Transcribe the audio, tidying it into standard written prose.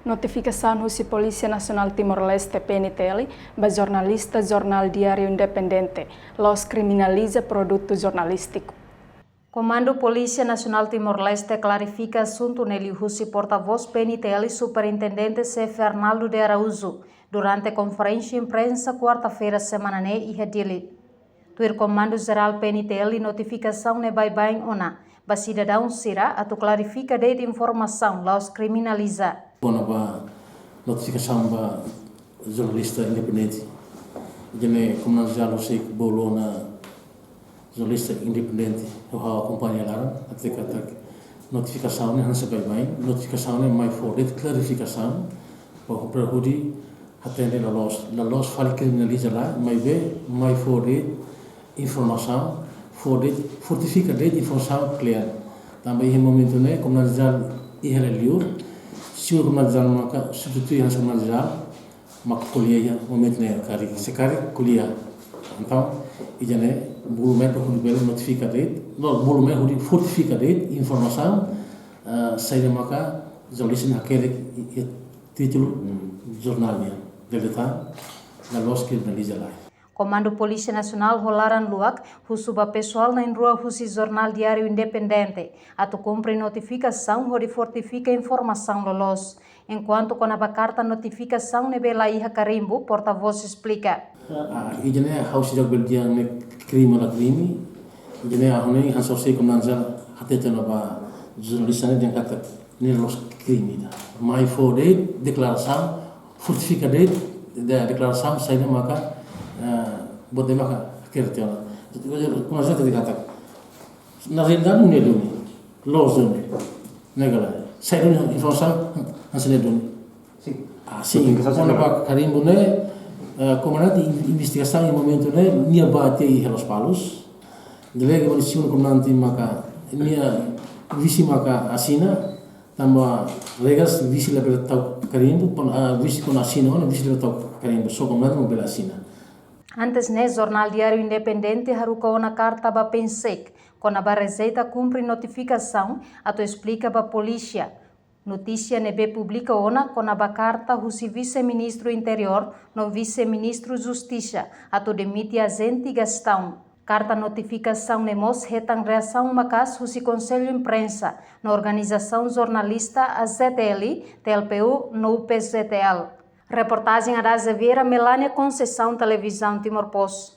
Notificação da Polícia Nacional Timor-Leste PNTL, para jornalista Jornal Diário Independente, los criminaliza produto jornalístico. Comando Polícia Nacional Timor-Leste clarifica assunto nele Husi porta-voz PNTL Superintendente C. Arnaldo de Araújo durante conferência imprensa quarta-feira semana e Hadili. Tuir Comando Geral PNTL notificação ne bem ona, ba cidadão sira atau clarifica de informação laos criminaliza. Bona notificação ba jornalista independente. Jene Comando Geral sei que bolona jornalista independente eu acompanha lá até que notificação ne hansa bem notificação ne mais forte clarificação para hudi atende la los fali criminaliza lá mais forte informação fortifica de informação clear também em momento né como nós já iheliur se o como nós já maka substitui hansa como nós já maka kuliah momento né cari sekali kuliah então e já né volume para quando notifica de não volume hudi fortifica de informação sai maka jornalista naquele título jornalnya deletar la los criminaliza lá. Comando Polícia Nacional rolaran luak husuba pessoal na rua Husi Jornal Diário Independente atu cumpre notificação hori fortifica informação lolos enquanto com a carta notificação nebela iha carimbo porta-voz explica. Ijene house jog beldia ne crime la crime ijene ahone han sosai com nanza hatete no ba jornalista ne den kata ne los crime mai fode declaração fortifica de declaração sai maka bote maka kertiona kuna zata dikata na realidade não é doni los doni negala sai doni informação hansene doni sim quando pa carimbo né comandante de investigação em momento né nia bate e los palos delega polícia comandante maka nia visi maka asina tamba regas visi la tau carimbo visi con asina né visi la tau carimbo so comandante bela asina. Antes ne Jornal Diário Independente haruka na carta ba pensek, com a receita cumpre notificação, ato explica ba polícia. Notícia nebe publica ona com a carta husi vice-ministro interior no vice-ministro justiça, ato demite agente gastão. Carta notificação nemos retan reação macas husi conselho imprensa, na organização jornalista AZTL, TLPU no UPZTL. Reportagem Araza Vieira, Melânia Conceição, Televisão Timor-Poste.